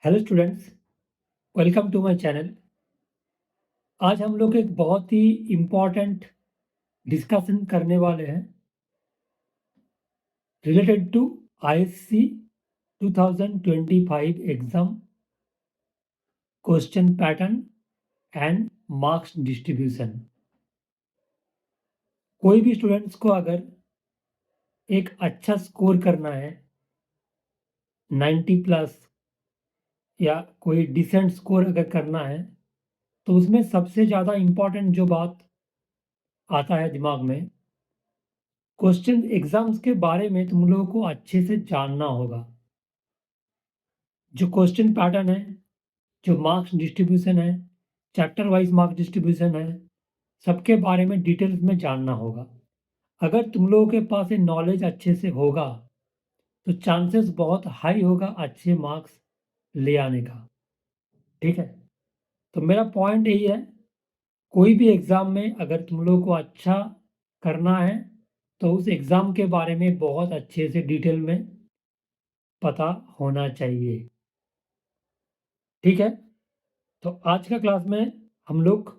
Hello students, welcome to my channel. आज हम लोग एक बहुत ही इम्पोर्टेंट डिस्कशन करने वाले हैं related to ISC 2025 exam question pattern and marks distribution. कोई भी स्टूडेंट्स को अगर एक अच्छा स्कोर करना है 90 प्लस या कोई डिसेंट स्कोर अगर करना है तो उसमें सबसे ज़्यादा इम्पोर्टेंट जो बात आता है दिमाग में, क्वेश्चन एग्जाम्स के बारे में तुम लोगों को अच्छे से जानना होगा। जो क्वेश्चन पैटर्न है, जो मार्क्स डिस्ट्रीब्यूशन है, चैप्टर वाइज मार्क्स डिस्ट्रीब्यूशन है, सबके बारे में डिटेल्स में जानना होगा। अगर तुम लोगों के पास ये नॉलेज अच्छे से होगा तो चांसेस बहुत हाई होगा अच्छे मार्क्स ले आने का। ठीक है, तो मेरा पॉइंट यही है, कोई भी एग्ज़ाम में अगर तुम लोगों को अच्छा करना है तो उस एग्ज़ाम के बारे में बहुत अच्छे से डिटेल में पता होना चाहिए। ठीक है, तो आज का क्लास में हम लोग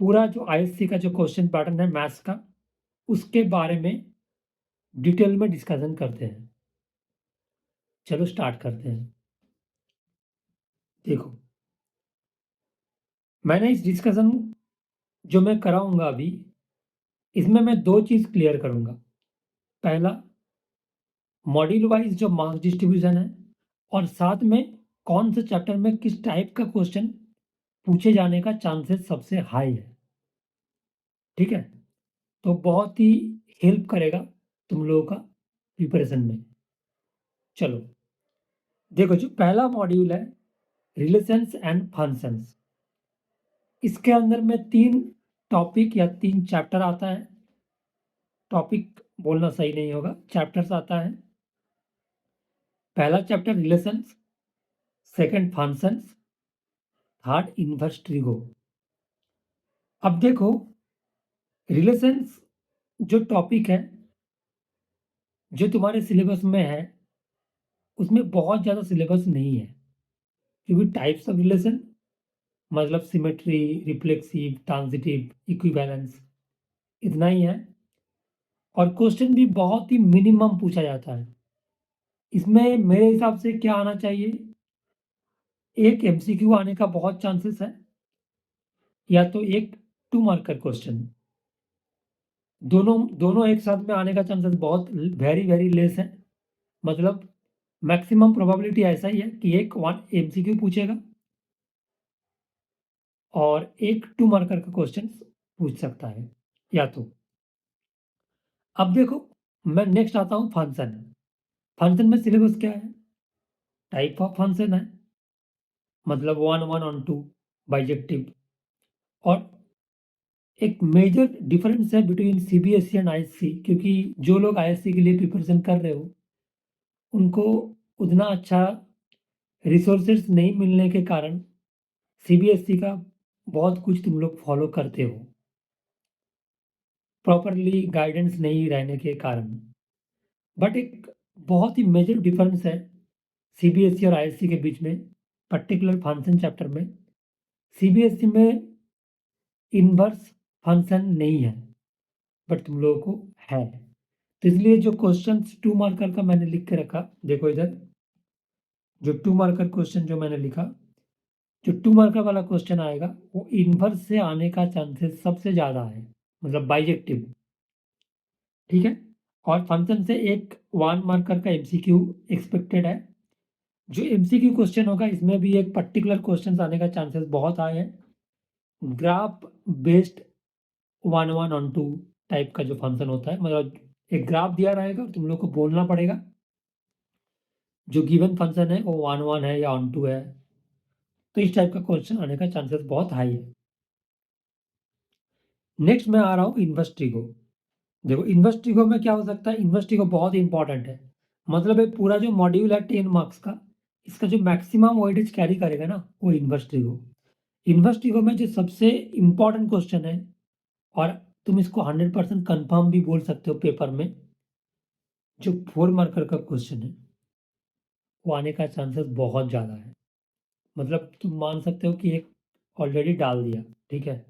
पूरा जो आईएससी का जो क्वेश्चन पैटर्न है मैथ्स का, उसके बारे में डिटेल में डिस्कशन करते हैं। चलो स्टार्ट करते हैं। देखो, मैंने इस डिस्कशन जो मैं कराऊंगा अभी, इसमें मैं दो चीज़ क्लियर करूंगा। पहला, मॉड्यूल वाइज जो मार्क्स डिस्ट्रीब्यूशन है, और साथ में कौन से चैप्टर में किस टाइप का क्वेश्चन पूछे जाने का चांसेस सबसे हाई है। ठीक है, तो बहुत ही हेल्प करेगा तुम लोगों का प्रिपरेशन में। चलो देखो, जो पहला मॉड्यूल है रिलेशंस एंड फंक्शंस, इसके अंदर में 3 टॉपिक या 3 चैप्टर आता है। टॉपिक बोलना सही नहीं होगा, चैप्टर्स आता है। पहला chapter relations, second functions, third inverse trigo. अब देखो, रिलेशंस जो टॉपिक है, जो तुम्हारे सिलेबस में है, उसमें बहुत ज़्यादा सिलेबस नहीं है, क्योंकि टाइप्स ऑफ रिलेशन मतलब सिमेट्री, रिफ्लेक्सिव, ट्रांजिटिव, इक्विवेलेंस, इतना ही है। और क्वेश्चन भी बहुत ही मिनिमम पूछा जाता है। इसमें मेरे हिसाब से क्या आना चाहिए, एक एमसीक्यू आने का बहुत चांसेस है, या तो एक 2 मार्कर क्वेश्चन। दोनों दोनों एक साथ में आने का चांसेस बहुत वेरी वेरी लेस है। मतलब मैक्सिमम प्रोबेबिलिटी ऐसा ही है कि एक 1 एमसीक्यू पूछेगा और एक 2 मार्कर का क्वेश्चन पूछ सकता है या तो। अब देखो, मैं नेक्स्ट आता हूँ फंक्शन। फंक्शन में सिलेबस क्या है, टाइप ऑफ फंक्शन है, मतलब 1 1 ऑन 2 बाइजेक्टिव। और एक मेजर डिफरेंस है बिटवीन सीबीएसई एंड आईएससी, क्योंकि जो लोग आईएससी के लिए प्रिपरेशन कर रहे हो उनको उतना अच्छा रिसोर्सेज नहीं मिलने के कारण सीबीएसई का बहुत कुछ तुम लोग फॉलो करते हो, प्रॉपरली गाइडेंस नहीं रहने के कारण। बट एक बहुत ही मेजर डिफरेंस है सीबीएसई और आईएससी के बीच में, पर्टिकुलर फंक्शन चैप्टर में। सीबीएसई में इनवर्स फंक्शन नहीं है, बट तुम लोगों को है। तो इसलिए जो क्वेश्चंस 2 मार्कर का मैंने लिख के रखा, देखो इधर जो 2 मार्कर क्वेश्चन जो मैंने लिखा, जो 2 मार्कर वाला क्वेश्चन आएगा वो इनवर्स से आने का चांसेस सबसे ज़्यादा है, मतलब बाइजेक्टिव। ठीक है, और फंक्शन से एक 1 मार्कर का एमसीक्यू एक्सपेक्टेड है। जो एमसीक्यू क्वेश्चन होगा इसमें भी एक पर्टिकुलर क्वेश्चन आने का चांसेस बहुत हाई है। ग्राफ बेस्ड 1 1 ऑन 2 टाइप का जो फंक्शन होता है, मतलब एक ग्राफ दिया रहेगा और तुम लोग को बोलना पड़ेगा जो गिवन फंक्शन है वो 1 1 है या ऑन 2 है। तो इस टाइप का क्वेश्चन आने का चांसेस बहुत हाई है। नेक्स्ट मैं आ रहा हूँ इनवर्स ट्रिगो। देखो, इनवर्स ट्रिगो में क्या हो सकता है, इनवर्स ट्रिगो बहुत इंपॉर्टेंट है। मतलब ये पूरा जो मॉड्यूल है 10 मार्क्स का, इसका जो मैक्सिमम वेटेज कैरी करेगा ना, वो इनवर्स ट्रिगो। इनवर्स ट्रिगो में जो सबसे इंपॉर्टेंट क्वेश्चन है, और तुम इसको 100% कंफर्म भी बोल सकते हो पेपर में, जो 4 मार्कर का क्वेश्चन है वो आने का चांसेस बहुत ज़्यादा है। मतलब तुम मान सकते हो कि एक ऑलरेडी डाल दिया, ठीक है?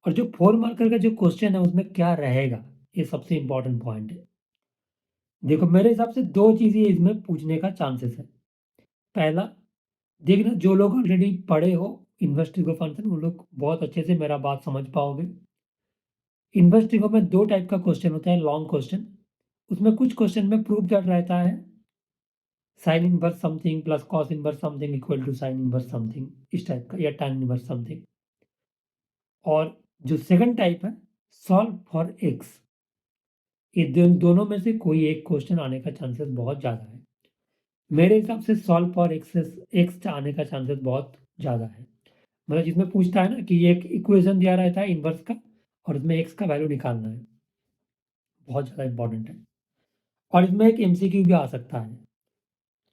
और जो 4 मार्कर का जो क्वेश्चन है उसमें क्या रहेगा, ये सबसे इम्पोर्टेंट पॉइंट है। देखो मेरे हिसाब से 2 चीज़ें इसमें पूछने का चांसेस है। पहला, देखना जो लोग ऑलरेडी पढ़े हो इन्वेस्टिगो फंक्शन वो लोग बहुत अच्छे से मेरा बात समझ पाओगे। इन्वेस्टिगो में 2 टाइप का क्वेश्चन होता है, लॉन्ग क्वेश्चन। उसमें कुछ क्वेश्चन में प्रूफ दैट रहता है, sine inverse something plus cos inverse something equal to sine inverse something, इस टाइप का, या टैन इनवर्स समथिंग। और जो सेकंड टाइप है, सॉल्व फॉर एक्स, ये दोनों में से कोई एक क्वेश्चन आने का चांसेस बहुत ज़्यादा है। मेरे हिसाब से सॉल्व फॉर एक्स आने का चांसेस बहुत ज़्यादा है। मतलब जिसमें पूछता है ना कि एक इक्वेशन दिया रहता है इनवर्स का और उसमें एक्स का वैल्यू निकालना है, बहुत ज़्यादा इंपॉर्टेंट है। और इसमें एक एमसीक्यू भी आ सकता है।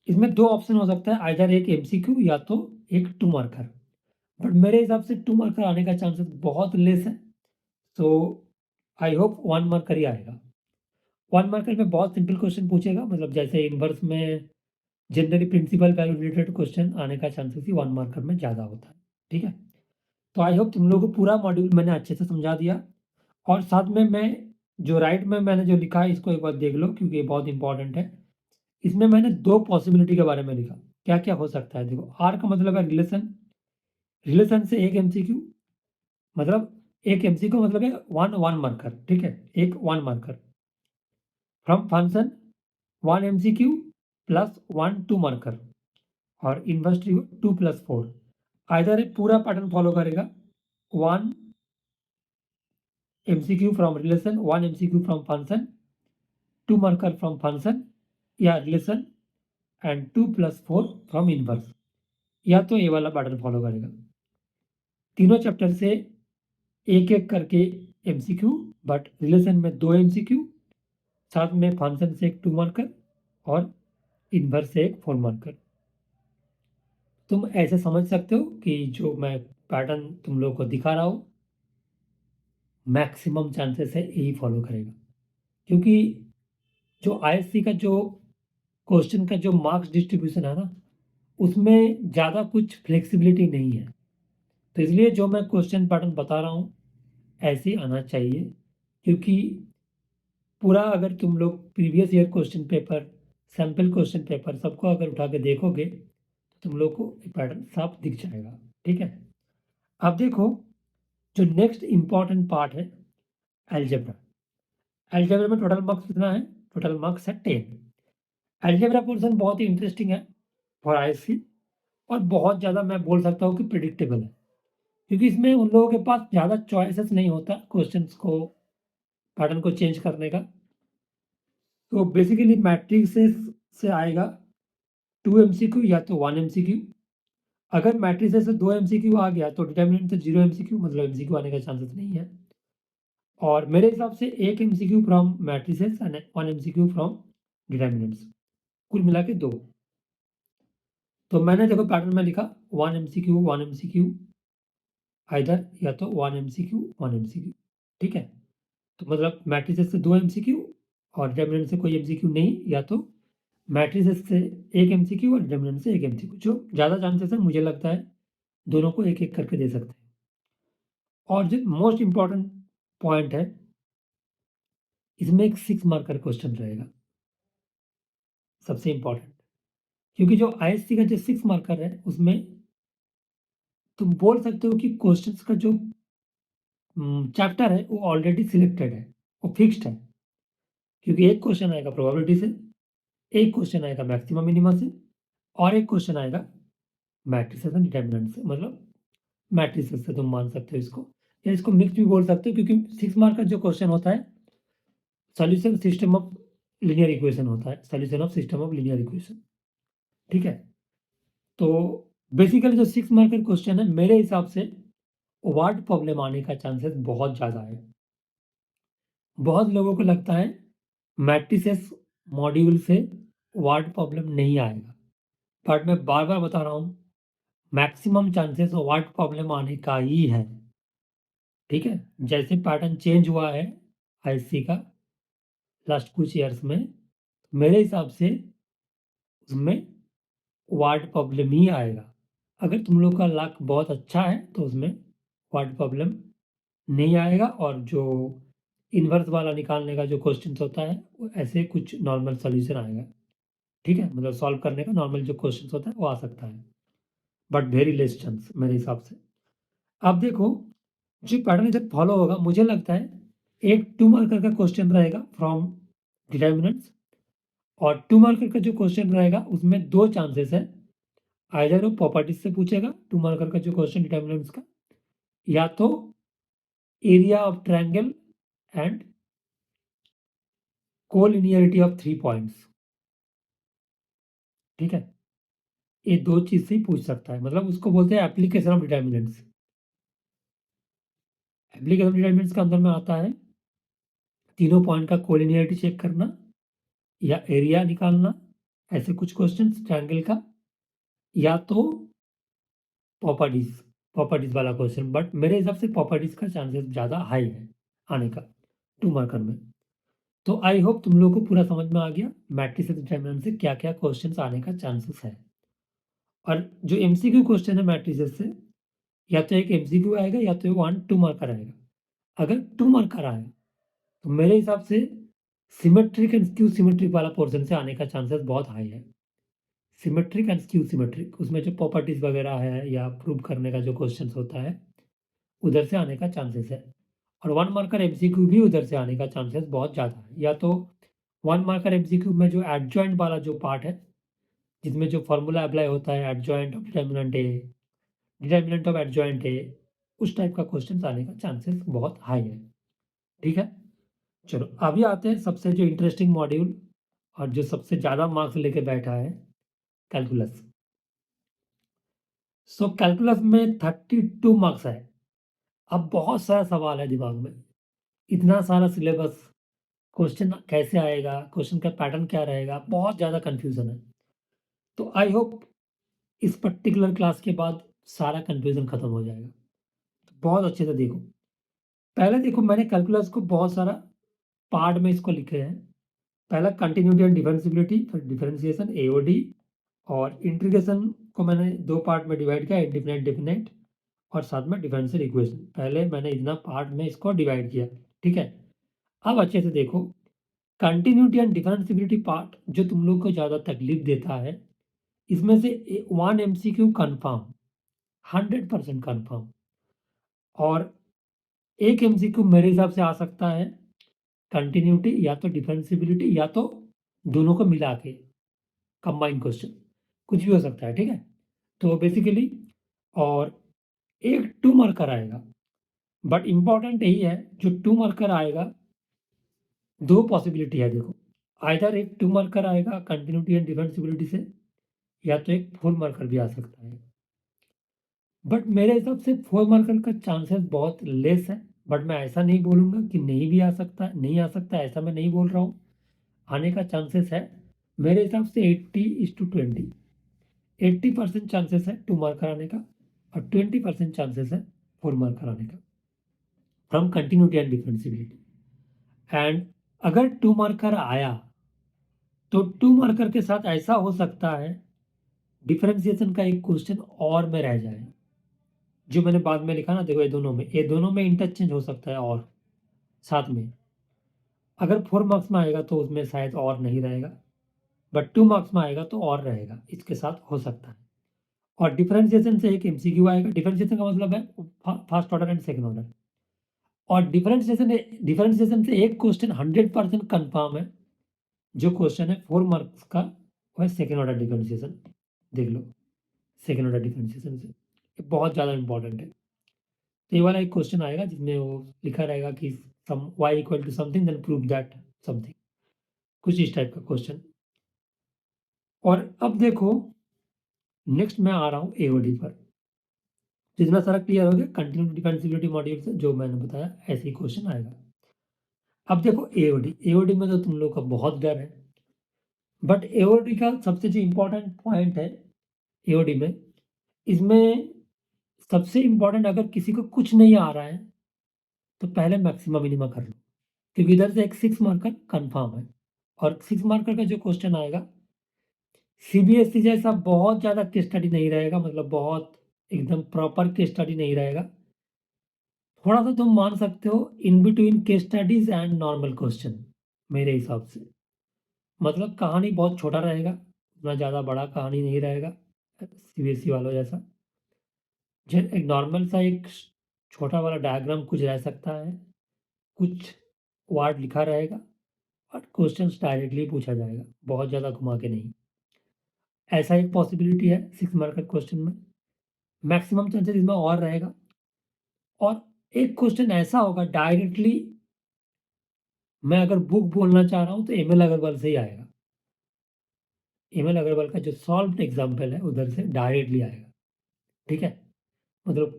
इसमें 2 ऑप्शन हो सकता है, आइदर एक एमसीक्यू या तो एक 2 मार्कर। बट मेरे हिसाब से 2 मार्कर आने का चांसेस बहुत लेस है। सो आई होप 1 मार्कर ही आएगा। 1 मार्कर में बहुत सिंपल क्वेश्चन पूछेगा, मतलब जैसे इनवर्स में generally principal value related question आने का चांसेस ही 1 मार्कर में ज़्यादा होता है, ठीक है? तो आई होप तुम लोगों को पूरा मॉड्यूल मैंने अच्छे से समझा दिया। और साथ में मैं जो राइट में मैंने जो लिखा है इसको एक बार देख लो क्योंकि ये बहुत इंपॉर्टेंट है। इसमें मैंने 2 पॉसिबिलिटी के बारे में लिखा। क्या-क्या हो सकता है देखो, आर का मतलब है रिलेशन, रिलेशन से एक एमसीक्यू, मतलब एक एमसीक्यू मतलब है 1 मार्कर, ठीक है? एक 1 marker. From function 1 MCQ plus 1 2 marker और इनवर्स 2 प्लस 4। आइदर ये पूरा पैटर्न फॉलो करेगा, 1 MCQ from relation, 1 MCQ from function, 2 marker from function या relation and 2 plus 4 from inverse, या तो ये वाला पैटर्न फॉलो करेगा। तीनों चैप्टर से एक-एक करके एमसीक्यू, बट रिलेशन में 2 एमसीक्यू, साथ में फंक्शन से एक 2 मार्कर और इनवर्स से एक 4 मार्कर। तुम ऐसे समझ सकते हो कि जो मैं पैटर्न तुम लोगों को दिखा रहा हूँ, मैक्सिमम चांसेस है यही फॉलो करेगा। क्योंकि जो आईएससी का जो क्वेश्चन का जो मार्क्स डिस्ट्रीब्यूशन है ना, उसमें ज़्यादा कुछ फ्लेक्सिबिलिटी नहीं है। तो इसलिए जो मैं क्वेश्चन पैटर्न बता रहा हूँ, ऐसे ही आना चाहिए। क्योंकि पूरा अगर तुम लोग previous year question paper, sample question paper सबको अगर उठा के देखोगे, तो तुम लोग को ये पैटर्न साफ दिख जाएगा, ठीक है? अब देखो, जो नेक्स्ट इम्पॉर्टेंट पार्ट है अलजेब्रा। अलजेब्रा में टोटल मार्क्स कितना है? टोटल मार्क्स है 10। अलजेब्रा पोर्शन बहुत ही इंटरेस्टिंग है फॉर आईएससी और बहुत ज़्यादा मैं बोल सकता हूँ कि प्रेडिक्टेबल है। क्योंकि इसमें उन लोगों के पास ज़्यादा चॉइसेस नहीं होता क्वेश्चंस को, पैटर्न को चेंज करने का। तो बेसिकली मैट्रिसेस से आएगा 2 एमसीक्यू या तो 1 एमसीक्यू। अगर मैट्रिसेस से 2 एमसीक्यू आ गया तो डिटरमिनेंट से 0 एमसीक्यू, मतलब एमसीक्यू आने का चांसेस नहीं है। और मेरे हिसाब से 1 MCQ from matrices and 1 MCQ from determinants, कुल मिला के 2। तो मैंने देखो पैटर्न में लिखा 1 एमसीक्यू 1 एमसीक्यू, आइदर या तो 1 एमसीक्यू 1 एमसीक्यू, ठीक है? तो मतलब मैट्रिसेस से 2 एमसीक्यू और डिटरमिनेंट से कोई एमसीक्यू नहीं, या तो मैट्रिसेस से 1 एमसीक्यू और डिटरमिनेंट से 1 एमसीक्यू। जो ज़्यादा चांसेस है मुझे लगता है दोनों को एक-एक करके दे सकते हैं। और जो मोस्ट इम्पोर्टेंट पॉइंट है, इसमें एक 6 मार्कर क्वेश्चन रहेगा, सबसे इम्पोर्टेंट। क्योंकि जो आईएससी का जो 6 मार्कर है, उसमें तुम बोल सकते हो कि क्वेश्चंस का जो चैप्टर है वो ऑलरेडी सिलेक्टेड है, वो फिक्स्ड है। क्योंकि एक क्वेश्चन आएगा प्रोबेबिलिटी से, एक क्वेश्चन आएगा मैक्सिमम मिनिमा से और एक क्वेश्चन आएगा मैट्रिसेस एंड डिटरमिनेंट से, मतलब मैट्रिसेस से तुम मान सकते हो इसको, या इसको मिक्स भी बोल सकते हो। क्योंकि 6 मार्क का जो क्वेश्चन होता है, solution system of linear equation होता है, solution of system of linear equation, ठीक है? तो बेसिकली जो 6 मार्क का क्वेश्चन है, मेरे हिसाब से वर्ड प्रॉब्लम आने का चांसेस बहुत ज़्यादा है। बहुत लोगों को लगता है मैट्रिसेस मॉड्यूल से वर्ड प्रॉब्लम नहीं आएगा, बट मैं बार-बार बता रहा हूँ, मैक्सिमम चांसेस वर्ड प्रॉब्लम आने का ही है, ठीक है? जैसे पैटर्न चेंज हुआ है आईएससी का लास्ट कुछ ईयर्स में, मेरे हिसाब से उसमें वर्ड प्रॉब्लम ही आएगा। अगर तुम लोग का लक बहुत अच्छा है तो उसमें वर्ड प्रॉब्लम नहीं आएगा और जो इन्वर्स वाला निकालने का जो क्वेश्चंस होता है, वो ऐसे कुछ नॉर्मल सॉल्यूशन आएगा। ठीक है? मतलब सॉल्व करने का नॉर्मल जो क्वेश्चंस होता है वो आ सकता है, बट वेरी लेस चांस मेरे हिसाब से। अब देखो, जो पैटर्न इधर फॉलो होगा, मुझे लगता है एक 2 मार्कर का क्वेश्चन रहेगा फ्रॉम डिटरमिनेंट्स, और 2 मार्कर का जो क्वेश्चन रहेगा उसमें 2 चांसेस है। आइदर वो प्रॉपर्टीज से पूछेगा 2 मार्कर का जो क्वेश्चन डिटरमिनेंट्स का, या तो area of triangle and collinearity of 3 points. ठीक है? ये 2 चीज़ से ही पूछ सकता है, मतलब उसको बोलते हैं application of determinants. Application of determinants का अंदर में आता है तीनों पॉइंट का कोलिनियरिटी चेक करना या एरिया निकालना, ऐसे कुछ क्वेश्चंस ट्रायंगल का, या तो प्रॉपर्टीज वाला क्वेश्चन। बट मेरे हिसाब से प्रॉपर्टीज का चांसेस ज़्यादा हाई है आने का 2 मार्कर में। तो आई होप तुम लोगों को पूरा समझ में आ गया मैट्रिसेस डिटरमिनेंट से क्या-क्या क्वेश्चंस आने का चांसेस है। और जो एमसीक्यू क्वेश्चन है मैट्रिसेस से, या तो एक एमसीक्यू आएगा या तो 1 2 मार्कर आएगा। अगर 2 मार्कर आए तो मेरे हिसाब से सिमेट्रिक एंड स्क्यू सिमेट्रिक वाला पोर्शन से आने का चांसेस बहुत हाई है। सिमेट्रिक एंड स्क्यू सिमेट्रिक, उसमें जो प्रॉपर्टीज वगैरह है या प्रूव करने का जो क्वेश्चंस होता है, उधर से आने का चांसेस है। और 1 मार्कर एमसीक्यू भी उधर से आने का चांसेस बहुत ज़्यादा है। या तो 1 मार्कर एमसीक्यू में जो एडजॉइंट वाला जो पार्ट है, जिसमें जो फॉर्मूला अप्लाई होता है adjoint of determinant A, determinant of adjoint A, उस टाइप का क्वेश्चन आने का चांसेस बहुत हाई है। ठीक है? चलो अभी आते हैं सबसे जो इंटरेस्टिंग मॉड्यूल और जो सबसे ज़्यादा मार्क्स लेके बैठा है, कैलकुलस। सो कैलकुलस में 32 मार्क्स है। अब बहुत सारा सवाल है दिमाग में, इतना सारा सिलेबस, क्वेश्चन कैसे आएगा, क्वेश्चन का पैटर्न क्या रहेगा, बहुत ज़्यादा कन्फ्यूज़न है। तो आई होप इस पर्टिकुलर क्लास के बाद सारा कन्फ्यूज़न खत्म हो जाएगा। तो बहुत अच्छे से देखो। पहले देखो, मैंने कैलकुलस को बहुत सारा पार्ट में इसको लिखे हैं। पहला कंटिन्यूटी एंड डिफरेंशिएबिलिटी, फिर डिफरेंशिएशन एओडी, और इंटीग्रेशन को मैंने 2 पार्ट में डिवाइड किया, इंडिफिनिट डेफिनिट, और साथ में डिफरेंशियल इक्वेशन। पहले मैंने इतना पार्ट में इसको डिवाइड किया। ठीक है? अब अच्छे से देखो, कंटिन्यूटी एंड डिफरेंशिएबिलिटी पार्ट जो तुम लोग को ज़्यादा तकलीफ देता है, इसमें से 1 एमसीक्यू कन्फर्म, 100% कन्फर्म, और 1 एमसीक्यू मेरे हिसाब से आ सकता है कंटिन्यूटी या तो डिफरेंशिएबिलिटी या तो दोनों को मिला के कंबाइन क्वेश्चन, कुछ भी हो सकता है। ठीक है? तो बेसिकली, और एक 2 मार्कर आएगा, बट इम्पोर्टेंट यही है जो 2 मार्कर आएगा, 2 पॉसिबिलिटी है देखो। आइदर एक 2 मार्कर आएगा कंटिन्यूटी एंड डिफरेंशिएबिलिटी से, या तो एक 4 मार्कर भी आ सकता है। बट मेरे हिसाब से 4 मार्कर का चांसेस बहुत लेस है। बट मैं ऐसा नहीं बोलूँगा कि नहीं भी आ सकता है, नहीं आ सकता है, ऐसा मैं नहीं बोल रहा हूँ। आने का चांसेस है मेरे हिसाब से 80:20, 80% चांसेस है 2 मार्कर आने का, और 20% चांसेस है 4 मार्कर आने का from continuity and differentiability. And अगर 2 मार्कर आया तो 2 मार्कर के साथ ऐसा हो सकता है डिफरेंशिएशन का एक क्वेश्चन और में रह जाए, जो मैंने बाद में लिखा ना, देखो ये दोनों में इंटरचेंज हो सकता है और साथ में। अगर 4 मार्क्स में आएगा तो उसमें शायद और नहीं रहेगा, बट 2 मार्क्स में आएगा तो और रहेगा, इसके साथ हो सकता है। और डिफरेंशिएशन से एक एमसीक्यू आएगा। डिफरेंशिएशन का मतलब है first order and second order, और डिफरेंशिएशन से एक क्वेश्चन 100% कन्फर्म है। जो क्वेश्चन है 4 मार्क्स का, वो है सेकंड ऑर्डर डिफरेंशिएशन। देख लो, सेकंड ऑर्डर डिफरेंशिएशन से ये बहुत ज़्यादा इंपॉर्टेंट है। तो ये वाला एक क्वेश्चन आएगा जिसमें वो लिखा रहेगा कि some y equal to something then prove that something, कुछ इस टाइप का क्वेश्चन। और अब देखो, नेक्स्ट मैं आ रहा हूँ एओडी पर। जितना सारा क्लियर हो गया कंटिन्यूटी डिफरेंशिएबिलिटी मॉड्यूल से, जो मैंने बताया ऐसे ही क्वेश्चन आएगा। अब देखो एओडी में तो तुम लोग का बहुत डर है, बट एओडी का सबसे जो इम्पोर्टेंट पॉइंट है एओडी में, इसमें सबसे इम्पोर्टेंट, अगर किसी को कुछ नहीं आ रहा है तो पहले मैक्सिमा मिनिमा कर लो, क्योंकि इधर से एक 6 मार्कर कन्फर्म है। और 6 मार्कर का जो क्वेश्चन आएगा, सीबीएसई जैसा बहुत ज़्यादा केस स्टडी नहीं रहेगा, मतलब बहुत एकदम प्रॉपर केस स्टडी नहीं रहेगा। थोड़ा-सा तुम मान सकते हो in between case studies and normal question मेरे हिसाब से। मतलब कहानी बहुत छोटा रहेगा, उतना ज़्यादा बड़ा कहानी नहीं रहेगा सीबीएसई वालों जैसा। एक नॉर्मल सा एक छोटा वाला डायग्राम कुछ रह सकता है, कुछ वर्ड लिखा रहेगा और क्वेश्चंस डायरेक्टली पूछा जाएगा, बहुत ज़्यादा घुमा के नहीं। ऐसा एक पॉसिबिलिटी है 6 मार्क का क्वेश्चन में। मैक्सिमम चांसेस इसमें और रहेगा। और एक क्वेश्चन ऐसा होगा डायरेक्टली, मैं अगर बुक बोलना चाह रहा हूँ तो एमएल अग्रवाल से ही आएगा। एमएल अग्रवाल का जो सॉल्व्ड एग्ज़ाम्पल है उधर से डायरेक्टली आएगा, ठीक है? मतलब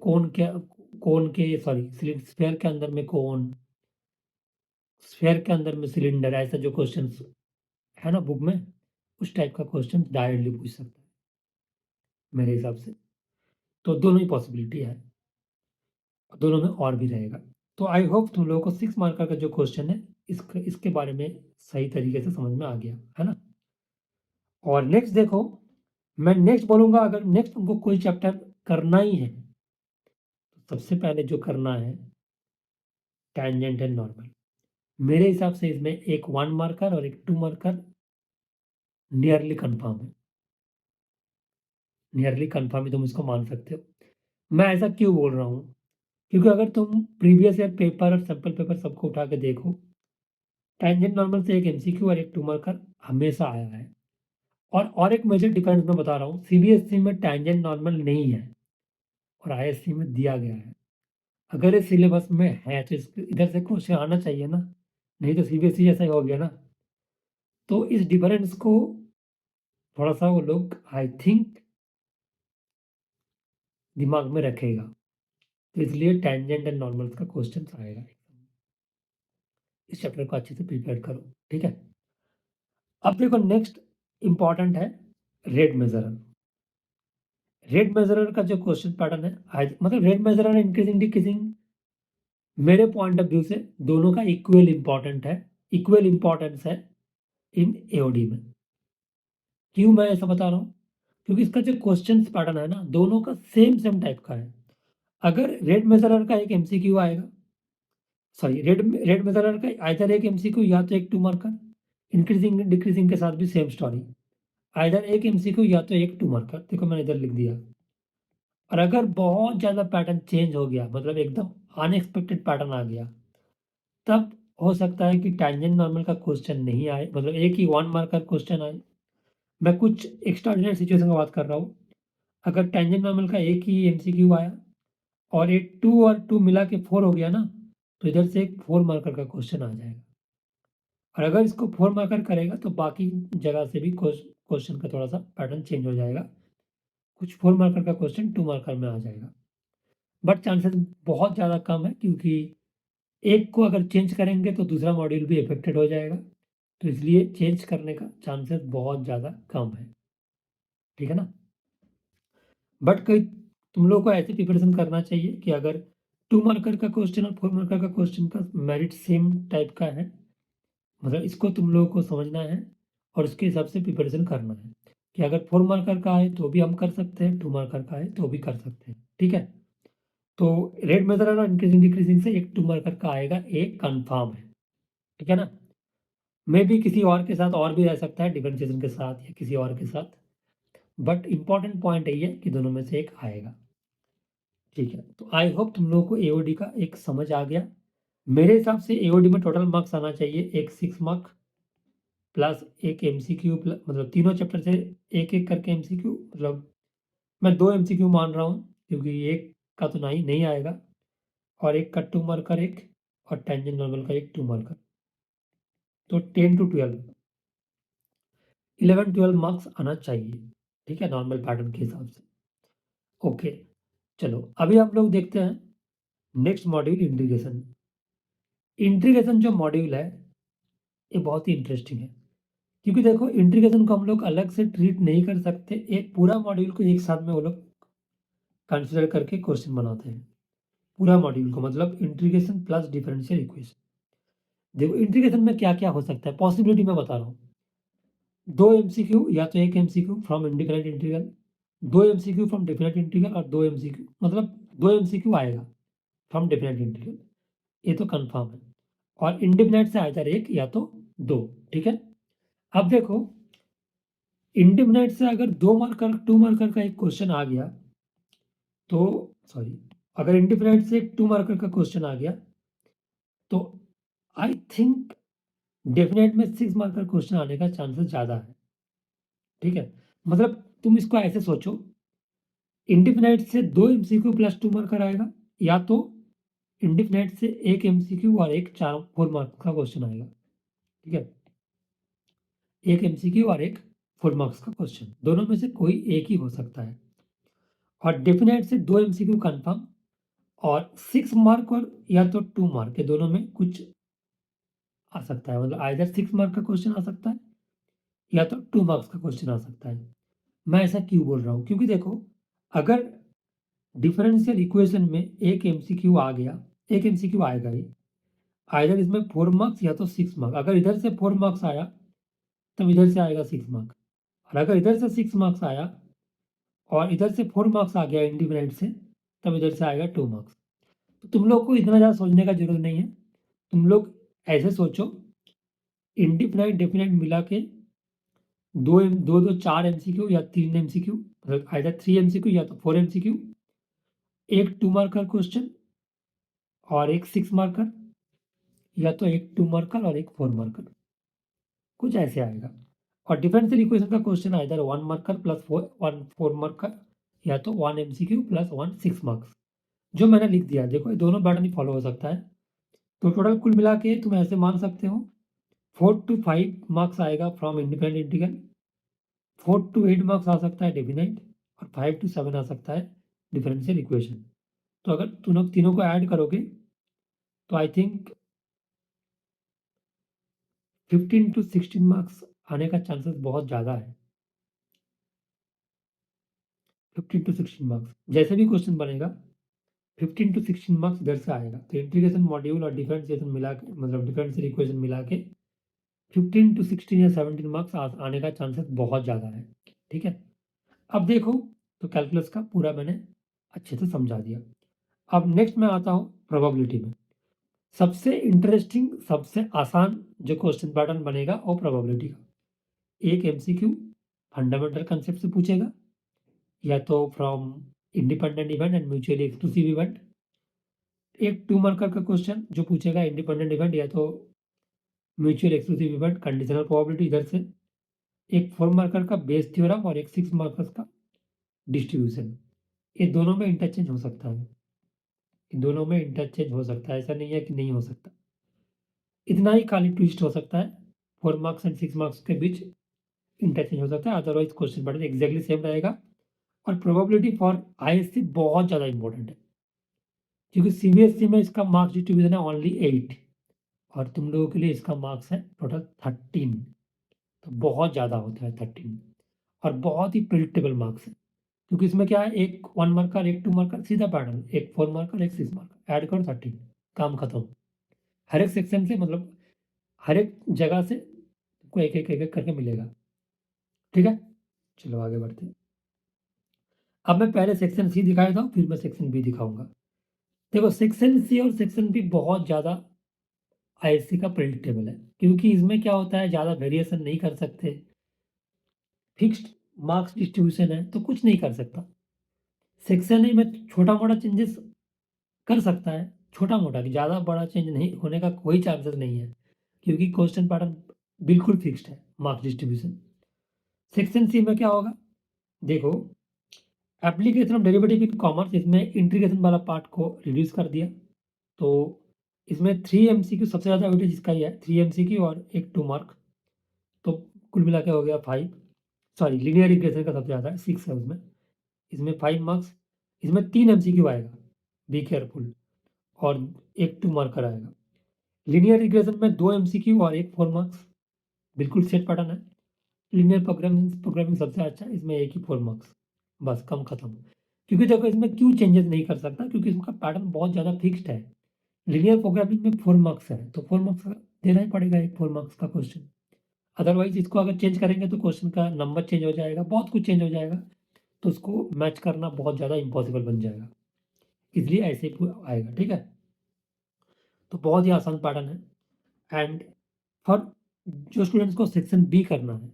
कोन के सॉरी स्फीयर के अंदर में कोन, स्फीयर के अंदर में सिलेंडर, ऐसा जो क्वेश्चंस है ना बुक में, उस टाइप का क्वेश्चन डायरेक्टली पूछ सकता है मेरे हिसाब से। तो दोनों ही पॉसिबिलिटी है, दोनों में और भी रहेगा। तो आई होप तुम लोगों को 6 मार्कर का जो क्वेश्चन है इसके बारे में सही तरीके से समझ में आ गया, है ना? और नेक्स्ट देखो, मैं नेक्स्ट बोलूँगा, अगर नेक्स्ट तुमको कोई चैप्टर करना ही है, तो सबसे पहले जो करना है टैंजेंट एंड नॉर्मल। मेरे हिसाब से इसमें एक 1 मार्कर और एक 2 मार्कर नियरली कन्फर्म है। नियरली कन्फर्म ही तुम इसको मान सकते हो। मैं ऐसा क्यों बोल रहा हूँ? क्योंकि अगर तुम प्रीवियस ईयर पेपर और सैंपल पेपर सबको उठा के देखो, टैंजेंट नॉर्मल से एक एमसीक्यू और एक 2 मार्कर हमेशा आया है। और एक मेजर डिफरेंस मैं बता रहा हूँ, सीबीएसई में टैंजेंट नॉर्मल नहीं है और आईएससी में दिया गया है। अगर ये सिलेबस में है तो इस इधर से क्वेश्चन आना चाहिए ना, नहीं तो सीबीएसई जैसा ही हो गया ना। तो इस डिफरेंस को थोड़ा-सा वो लोग आई थिंक दिमाग में रखेगा। तो इसलिए टैंजेंट एंड नॉर्मल्स का क्वेश्चन आएगा। इस चैप्टर को अच्छे से प्रिपेयर करो, ठीक है? अब देखो नेक्स्ट इम्पोर्टेंट है रेट मेज़रर। रेट मेज़रर का जो क्वेश्चन पैटर्न है मतलब रेट मेज़रर इंक्रीजिंग डिक्रीजिंग, मेरे पॉइंट ऑफ व्यू से दोनों का इक्वल इम्पोर्टेंस है इन एओडी में। क्यों मैं ऐसा बता रहा हूँ? क्योंकि इसका जो क्वेश्चन पैटर्न है ना, दोनों का सेम टाइप का है। अगर रेट मेज़रर का एक एमसीक्यू आएगा, सॉरी रेट मेज़रर का आइदर एक एमसीक्यू या तो एक 2 मार्कर, इंक्रीजिंग डिक्रीजिंग के साथ भी सेम स्टोरी। आइदर एक एमसीक्यू या तो एक 2 मार्कर, देखो मैंने इधर लिख दिया। और अगर बहुत ज़्यादा पैटर्न चेंज हो गया, मतलब एकदम अनएक्सपेक्टेड पैटर्न आ गया, तब हो सकता है कि टैंजेंट नॉर्मल का क्वेश्चन नहीं आए, मतलब एक ही 1 मार्कर क्वेश्चन आए। मैं कुछ एक्स्ट्राऑर्डिनरी सिचुएशन की बात कर रहा हूँ। अगर टैंजेंट नॉर्मल का एक ही एमसीक्यू आया और एक 2 और 2 मिला के 4 हो गया ना, तो इधर से एक 4 मार्कर का क्वेश्चन आ जाएगा। और अगर इसको 4 मार्कर करेगा तो बाकी जगह से भी क्वेश्चन का थोड़ा-सा पैटर्न चेंज हो जाएगा। कुछ 4 मार्कर का क्वेश्चन 2 मार्कर में आ जाएगा। बट चांसेस बहुत ज़्यादा कम है, क्योंकि एक को अगर चेंज करेंगे तो दूसरा मॉड्यूल भी अफेक्टेड हो जाएगा। तो इसलिए चेंज करने का चांसेस बहुत ज़्यादा कम है। ठीक है ना? बट कई तुम लोगों को ऐसी प्रिपरेशन करना चाहिए कि अगर 2 मार्कर का क्वेश्चन और 4 मार्कर का क्वेश्चन का मेरिट सेम टाइप का है, मतलब इसको तुम लोगों को समझना है और उसके हिसाब से प्रिपरेशन करना है कि अगर 4 मार्कर का है तो भी हम कर सकते हैं, 2 मार्कर का है तो भी कर सकते हैं। ठीक है? तो रेट मेथड और इंक्रीजिंग डिक्रीजिंग से एक 2 मार्कर का आएगा, एक कन्फर्म है। ठीक है ना? मेबी किसी और के साथ और भी रह सकता है, डिफरेंशिएशन के साथ या किसी और के साथ। बट इम्पोर्टेंट पॉइंट यही है कि दोनों में से एक आएगा। ठीक है? तो आई होप तुम लोगों को एओडी का एक समझ आ गया। मेरे हिसाब से एओडी में टोटल मार्क्स आना चाहिए एक 6 मार्क प्लस एक एमसीक्यू मतलब तीनों चैप्टर से एक-एक करके एमसीक्यू, मतलब मैं 2 एमसीक्यू मान रहा हूँ क्योंकि एक का तो नहीं आएगा, और एक का 2 मार्कर एक, और टेंजेंट नॉर्मल का एक 2 मार्कर। तो 10 टू 12 11-12 मार्क्स आना चाहिए। ठीक है? नॉर्मल पैटर्न के हिसाब से। ओके, चलो अभी हम लोग देखते हैं नेक्स्ट मॉड्यूल इंटीग्रेशन। इंटीग्रेशन जो मॉड्यूल है ये बहुत ही इंटरेस्टिंग है, क्योंकि देखो इंटीग्रेशन को हम लोग अलग से ट्रीट नहीं कर सकते, एक पूरा मॉड्यूल को एक साथ में वो लोग कंसीडर करके क्वेश्चन बनाते हैं। पूरा मॉड्यूल को, मतलब इंटीग्रेशन प्लस डिफरेंशियल इक्वेशन। देखो इंटीग्रेशन में क्या-क्या हो सकता है, पॉसिबिलिटी मैं बता रहा हूँ। 2 एमसीक्यू या तो 1 MCQ from independent integral, 2 MCQ from different integral और 2 एमसीक्यू, मतलब 2 एमसीक्यू आएगा फ्रॉम डिफरेंट इंटीग्रल, ये तो कंफर्म है। और इंडिपेंडेंट से आइदर 1 या तो 2, ठीक है। अब देखो, इंडिपेंडेंट से अगर 2 मार्कर का एक क्वेश्चन आ गया, तो सॉरी, अगर इंडिपेंडेंट से एक 2 मार्कर का क्वेश्चन आ गया, तो आई थिंक डेफिनेट में 6 मार्कर क्वेश्चन आने का चांसेस ज़्यादा है, ठीक है। मतलब तुम इसको ऐसे सोचो, इंडिफिनाइट से 2 एमसीक्यू प्लस 2 मार्कर आएगा, या तो इंडिफिनाइट से 1 एमसीक्यू और एक 4 मार्क्स का क्वेश्चन आएगा, ठीक है। 1 एमसीक्यू और एक 4 मार्क्स का क्वेश्चन, दोनों में से कोई एक ही हो सकता है। और डेफिनेट से 2 एमसीक्यू कंफर्म, और 6 मार्क और या तो 2 मार्क, ये दोनों में कुछ आ सकता है। मतलब आइदर 6 मार्क का क्वेश्चन आ सकता है या तो 2 मार्क्स का क्वेश्चन आ सकता है। मैं ऐसा क्यों बोल रहा हूँ? क्योंकि देखो, अगर डिफरेंशियल इक्वेशन में एक एमसीक्यू आ गया, एक एमसीक्यू आएगा ही, आइदर इसमें 4 मार्क्स या तो 6 मार्क। अगर इधर से 4 मार्क्स आया, तब इधर से आएगा 6 मार्क, और अगर इधर से 6 मार्क्स आया और इधर से 4 मार्क्स आ गया इंडिपेंडेंट से, तब इधर से आएगा 2 मार्क्स। तो तुम लोग को इतना ज़्यादा सोचने का ज़रूरत नहीं है। तुम लोग ऐसे सोचो, इंडिफिनाइट डेफिनाइट मिला के 2 4 एमसीक्यू या 3 एमसीक्यू, मतलब आइदर 3 एमसीक्यू या तो 4 एमसीक्यू, एक 2 मार्कर क्वेश्चन और एक 6 मार्कर, या तो एक 2 मार्कर और एक 4 मार्कर, कुछ ऐसे आएगा। और डिफरेंशियल इक्वेशन का question either 1 marker plus 4 marker, या तो 1 एमसीक्यू प्लस 1 6 मार्क्स, जो मैंने लिख दिया। देखो, ये दोनों पैटर्न ही फॉलो हो सकता है। तो टोटल कुल मिला के तुम ऐसे मान सकते हो, 4 to 5 मार्क्स आएगा from independent integral, 4 to 8 marks आ सकता है डेफिनेट, और 5 to 7 आ सकता है डिफरेंशियल इक्वेशन। तो अगर तुम लोग तीनों को ऐड करोगे, तो आई थिंक 15 to 16 मार्क्स आने का चांसेस बहुत ज़्यादा है। 15 to 16 मार्क्स जैसे भी क्वेश्चन बनेगा, 15 to 16 मार्क्स इधर से आएगा। तो इंटीग्रेशन मॉड्यूल और डिफरेंशिएशन मिला के, मतलब डिफरेंशियल इक्वेशन मिला के 15 to 16 या 17 मार्क्स आने का चांसेस बहुत ज़्यादा है, ठीक है। अब देखो, तो कैलकुलस का पूरा मैंने अच्छे से समझा दिया। अब नेक्स्ट मैं आता हूँ प्रोबेबिलिटी में। सबसे इंटरेस्टिंग, सबसे आसान जो क्वेश्चन पैटर्न बनेगा वो प्रोबेबिलिटी का। एक एमसीक्यू फंडामेंटल कंसेप्ट से पूछेगा, या तो from independent event and mutually exclusive event. एक 2 मार्कर का क्वेश्चन जो पूछेगा इंडिपेंडेंट इवेंट या तो mutual exclusive event, conditional probability इधर से। एक 4 मार्कर का बेस थ्योरम और एक 6 मार्कर्स का डिस्ट्रीब्यूशन। ये दोनों में इंटरचेंज हो सकता है, इन दोनों में इंटरचेंज हो सकता है, ऐसा नहीं है कि नहीं हो सकता। इतना ही खाली ट्विस्ट हो सकता है, 4 मार्क्स एंड 6 मार्क्स के बीच इंटरचेंज हो सकता है, otherwise question pattern exactly same रहेगा। और प्रोबेबिलिटी फॉर आईएससी बहुत ज़्यादा इंपॉर्टेंट है, क्योंकि सीबीएसई में इसका मार्क्स डिस्ट्रीब्यूशन है ओनली 8, और तुम लोगों के लिए इसका मार्क्स है टोटल 13। तो बहुत ज़्यादा होता है 13, और बहुत ही प्रिडिक्टेबल मार्क्स है, क्योंकि इसमें क्या है, एक 1 मार्कर, एक 2 मार्कर, सीधा पैटर्न, एक 4 मार्कर, एक 6 मार्कर, ऐड करो 13, काम खत्म। हर एक सेक्शन से, मतलब हर एक जगह से तुमको एक-एक करके मिलेगा, ठीक है। चलो आगे बढ़ते हैं। अब मैं पहले सेक्शन सी दिखा देता हूँ, फिर मैं सेक्शन बी दिखाऊँगा। देखो, सेक्शन सी और सेक्शन बी बहुत ज़्यादा आईएससी का प्रेडिक्टेबल है, क्योंकि इसमें क्या होता है, ज़्यादा वेरिएशन नहीं कर सकते, फिक्स्ड मार्क्स डिस्ट्रीब्यूशन है, तो कुछ नहीं कर सकता। सेक्शन ए में छोटा-मोटा चेंजेस कर सकता है, छोटा-मोटा, कि ज़्यादा बड़ा चेंज नहीं होने का कोई चांसेस नहीं है, क्योंकि क्वेश्चन पैटर्न बिल्कुल फिक्स्ड है, मार्क्स डिस्ट्रीब्यूशन। सेक्शन सी में क्या होगा, देखो, application of derivative in commerce, इसमें इंटीग्रेशन वाला पार्ट को रिड्यूस कर दिया। तो इसमें 3 एमसीक्यू, सबसे ज़्यादा वेटेज इसका ही है, 3 एमसीक्यू और एक 2 मार्क, तो कुल मिला के हो गया 5। सॉरी, लीनियर रिग्रेशन का सबसे ज़्यादा है, 6 है उसमें। इसमें 5 मार्क्स, इसमें 3 एमसीक्यू आएगा, बी केयरफुल, और एक 2 मार्कर आएगा। लीनियर रिग्रेशन में 2 एमसीक्यू और एक 4 मार्क्स, बिल्कुल सेट पैटर्न है। लीनियर प्रोग्रामिंग सबसे अच्छा है, इसमें एक ही 4 मार्क्स, बस कम खत्म। क्योंकि देखो, इसमें क्यों चेंजेस नहीं कर सकता, क्योंकि इसका पैटर्न बहुत ज़्यादा फिक्स्ड है। लीनियर प्रोग्रामिंग में 4 मार्क्स है, तो 4 मार्क्स का देना ही पड़ेगा, एक 4 मार्क्स का क्वेश्चन। अदरवाइज़ इसको अगर चेंज करेंगे तो क्वेश्चन का नंबर चेंज हो जाएगा, बहुत कुछ चेंज हो जाएगा, तो उसको मैच करना बहुत ज़्यादा इम्पॉसिबल बन जाएगा। इसलिए ऐसे ही आएगा, ठीक है? तो बहुत ही आसान पैटर्न है एंड फॉर जो स्टूडेंट्स को सेक्शन बी करना है,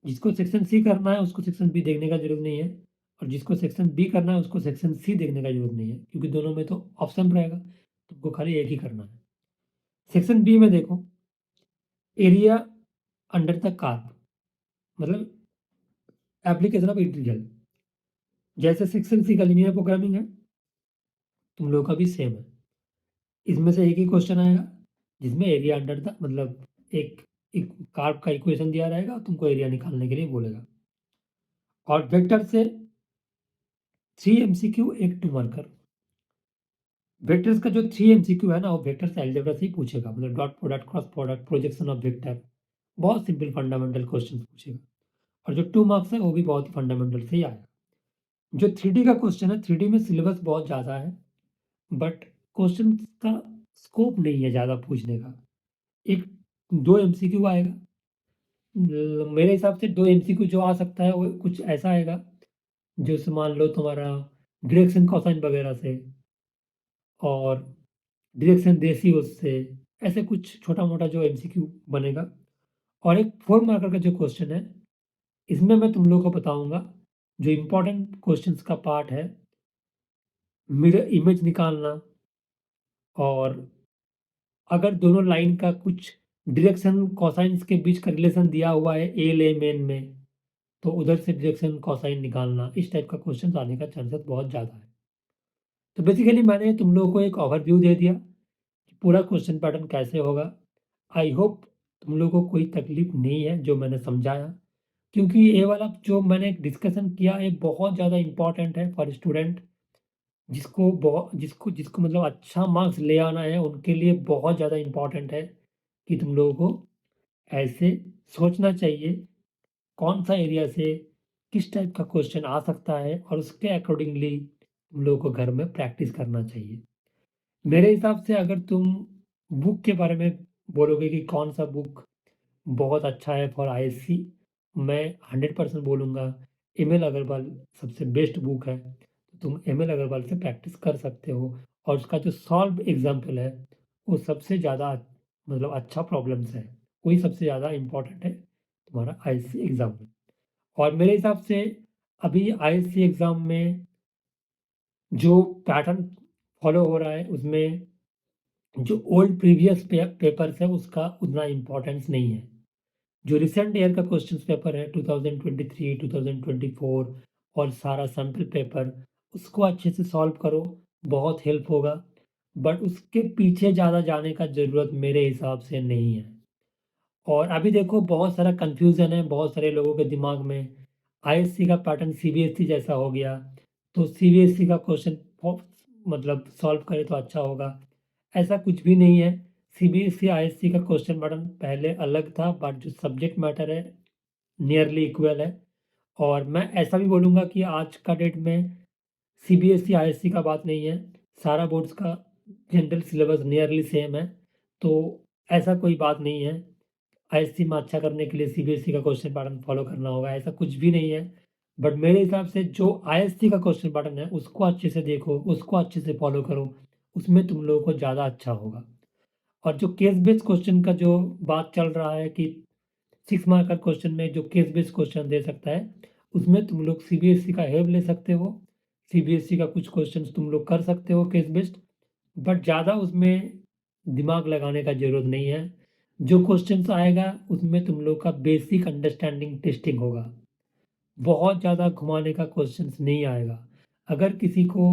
जिसको सेक्शन सी करना है उसको सेक्शन बी देखने का ज़रूरत नहीं है और जिसको सेक्शन बी करना है उसको सेक्शन सी देखने का ज़रूरत नहीं है क्योंकि दोनों में तो ऑप्शन रहेगा, तुमको खाली एक ही करना है। सेक्शन बी में देखो एरिया अंडर द कर्व मतलब एप्लीकेशन ऑफ इंटीग्रल जैसे सेक्शन सी का लीनियर प्रोग्रामिंग है, तुम लोगों का भी सेम है। इसमें से एक ही क्वेश्चन आएगा जिसमें एरिया अंडर द मतलब एक एक कर्व का इक्वेशन दिया रहेगा, तुमको एरिया निकालने के लिए बोलेगा। और वेक्टर से 3 एमसीक्यू एक 2 मार्कर। वेक्टर्स का जो 3 एमसीक्यू है ना वो वेक्टर से अलजेब्रा से ही पूछेगा, मतलब dot product, cross product, projection of vector, बहुत सिंपल फंडामेंटल क्वेश्चन पूछेगा। और जो 2 मार्क्स है वो भी बहुत ही फंडामेंटल से ही आएगा। जो 3D का क्वेश्चन है, 3D में सिलेबस बहुत ज़्यादा है, बट क्वेश्चन का स्कोप नहीं है ज़्यादा पूछने का। एक 2 एमसीक्यू आएगा। मेरे हिसाब से 2 एमसीक्यू जो आ सकता है वो कुछ ऐसा आएगा, जैसे मान लो तुम्हारा डायरेक्शन कोसाइन वगैरह से और डायरेक्शन देसी उससे, ऐसे कुछ छोटा-मोटा जो एमसीक्यू बनेगा। और एक 4 मार्कर का जो क्वेश्चन है, इसमें मैं तुम लोगों को बताऊँगा, जो इम्पोर्टेंट क्वेश्चंस का पार्ट है, मिरर इमेज निकालना और अगर दोनों लाइन का कुछ डायरेक्शन कोसाइन्स के बीच का रिलेशन दिया हुआ है एल-एम-एन में, तो उधर से डायरेक्शन कोसाइन निकालना, इस टाइप का क्वेश्चन आने का चांसेस बहुत ज़्यादा है। तो बेसिकली मैंने तुम लोगों को एक ओवरव्यू दे दिया, कि पूरा क्वेश्चन पैटर्न कैसे होगा। आई होप तुम लोगों को कोई तकलीफ नहीं है जो मैंने समझाया, क्योंकि ये वाला जो मैंने डिस्कशन किया ये बहुत ज़्यादा इम्पोर्टेंट है फॉर स्टूडेंट जिसको जिसको मतलब अच्छा मार्क्स ले आना है, उनके लिए बहुत ज़्यादा इम्पोर्टेंट है कि तुम लोगों को ऐसे सोचना चाहिए, कौन-सा एरिया से किस टाइप का क्वेश्चन आ सकता है और उसके अकॉर्डिंगली तुम लोगों को घर में प्रैक्टिस करना चाहिए। मेरे हिसाब से अगर तुम बुक के बारे में बोलोगे कि कौन-सा बुक बहुत अच्छा है फॉर आईएससी, मैं 100% बोलूँगा एमएल अग्रवाल सबसे बेस्ट बुक है। तो तुम एमएल अग्रवाल से प्रैक्टिस कर सकते हो और उसका जो सॉल्व एग्ज़ाम्पल है, वो सबसे ज़्यादा मतलब अच्छा प्रॉब्लम्स है। वही सबसे ज़्यादा इम्पोर्टेंट है तुम्हारा आईएससी एग्ज़ाम में। और मेरे हिसाब से अभी आईएससी एग्ज़ाम में जो पैटर्न फ़ॉलो हो रहा है, उसमें जो ओल्ड प्रीवियस पेपर्स है उसका उतना इम्पोर्टेंस नहीं है। जो रिसेंट ईयर का क्वेश्चन पेपर है 2023, 2024 और सारा सैंपल पेपर, उसको अच्छे से सॉल्व करो, बहुत हेल्प होगा। बट उसके पीछे ज़्यादा जाने का ज़रूरत मेरे हिसाब से नहीं है। और अभी देखो बहुत सारा कन्फ्यूज़न है बहुत सारे लोगों के दिमाग में, आईएससी का पैटर्न सीबीएसई जैसा हो गया, तो सीबीएसई का क्वेश्चन मतलब सॉल्व करें तो अच्छा होगा। ऐसा कुछ भी नहीं है। सीबीएसई आईएससी का क्वेश्चन पैटर्न पहले अलग था, बट जो सब्जेक्ट मैटर है नियरली इक्वल है। और मैं ऐसा भी बोलूँगा कि आज का डेट में सीबीएसई आईएससी का बात नहीं है, सारा बोर्ड्स का जनरल सिलेबस नियरली सेम है। तो ऐसा कोई बात नहीं है, आईएससी में अच्छा करने के लिए सीबीएसई का क्वेश्चन पैटर्न फॉलो करना होगा, ऐसा कुछ भी नहीं है। बट मेरे हिसाब से जो आईएससी का क्वेश्चन पैटर्न है उसको अच्छे से देखो, उसको अच्छे से फॉलो करो, उसमें तुम लोगों को ज़्यादा अच्छा होगा। और जो केस बेस्ड क्वेश्चन का जो बात चल रहा है कि 6 मार्क का क्वेश्चन में जो केस बेस्ड क्वेश्चन दे सकता है, उसमें तुम लोग सीबीएसई का हेल्प ले सकते हो। सीबीएसई का कुछ क्वेश्चंस तुम लोग कर सकते हो केस बेस्ड, बट ज़्यादा उसमें दिमाग लगाने का ज़रूरत नहीं है। जो क्वेश्चंस आएगा उसमें तुम लोग का बेसिक अंडरस्टैंडिंग टेस्टिंग होगा। बहुत ज़्यादा घुमाने का क्वेश्चंस नहीं आएगा। अगर किसी को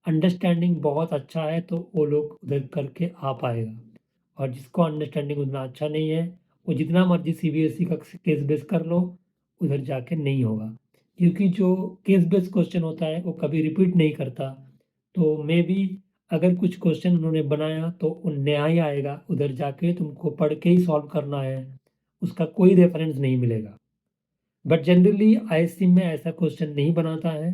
अंडरस्टैंडिंग बहुत अच्छा है तो वो लोग उधर करके आ पाएगा और जिसको अंडरस्टैंडिंग उतना अच्छा नहीं है, वो जितना मर्ज़ी सीबीएसई का केस बेस कर लो, उधर जाके नहीं होगा। क्योंकि जो केस बेस्ड क्वेश्चन होता है वो कभी रिपीट नहीं करता। तो मेबी अगर कुछ क्वेश्चन उन्होंने बनाया तो वो नया ही आएगा, उधर जाके तुमको पढ़ के ही सॉल्व करना है, उसका कोई रेफ़रेंस नहीं मिलेगा। बट जनरली आईएससी में ऐसा क्वेश्चन नहीं बनाता है,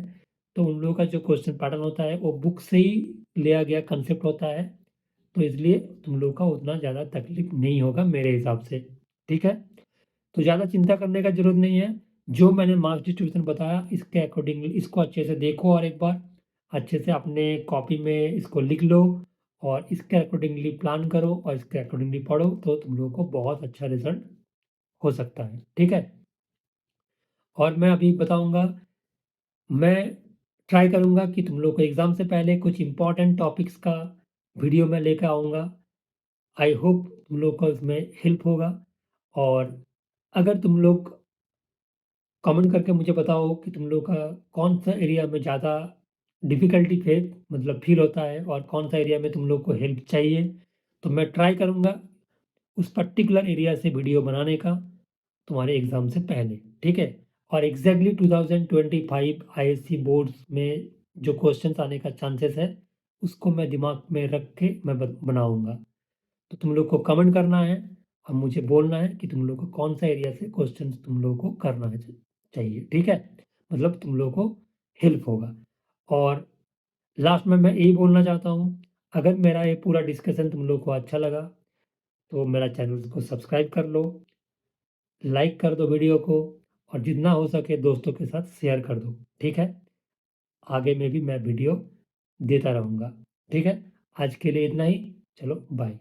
तो उन लोगों का जो क्वेश्चन पैटर्न होता है वो बुक से ही लिया गया कंसेप्ट होता है, तो इसलिए तुम लोग का उतना ज़्यादा तकलीफ नहीं होगा मेरे हिसाब से। ठीक है? तो ज़्यादा चिंता करने का ज़रूरत नहीं है। जो मैंने मार्क्स डिस्ट्रीब्यूशन बताया इसके अकॉर्डिंगली इसको अच्छे से देखो और एक बार अच्छे से अपने कॉपी में इसको लिख लो और इसके अकॉर्डिंगली प्लान करो और इसके अकॉर्डिंगली पढ़ो तो तुम लोगों को बहुत अच्छा रिज़ल्ट हो सकता है। ठीक है? और मैं अभी बताऊँगा मैं ट्राई करूँगा कि तुम लोग को एग्ज़ाम से पहले कुछ इम्पोर्टेंट टॉपिक्स का वीडियो मैं लेकर आऊँगा। आई होप तुम लोग को इसमें हेल्प होगा और अगर तुम लोग कमेंट करके मुझे बताओ कि तुम लोग का कौन-सा एरिया में ज़्यादा डिफ़िकल्टी फ़ील होता है और कौन-सा एरिया में तुम लोग को हेल्प चाहिए। तो मैं ट्राई करूँगा उस पर्टिकुलर एरिया से वीडियो बनाने का तुम्हारे एग्ज़ाम से पहले, ठीक है? और एग्ज़ैक्टली 2025 आईएससी बोर्ड्स में जो क्वेश्चन्स आने का चांसेस है, उसको मैं दिमाग में रख के मैं बनाऊँगा। तो तुम लोग को कमेंट करना है और मुझे बोलना है कि तुम लोग को कौन-सा एरिया से क्वेश्चन्स तुम लोगों को करना है चाहिए, ठीक है? मतलब तुम लोगों को हेल्प होगा। और लास्ट में मैं यही बोलना चाहता हूँ, अगर मेरा ये पूरा डिस्कशन तुम लोग को अच्छा लगा, तो मेरा चैनल को सब्सक्राइब कर लो, लाइक कर दो वीडियो को और जितना हो सके दोस्तों के साथ शेयर कर दो, ठीक है? आगे में भी मैं वीडियो देता रहूँगा, ठीक है? आज के लिए इतना ही, चलो बाय।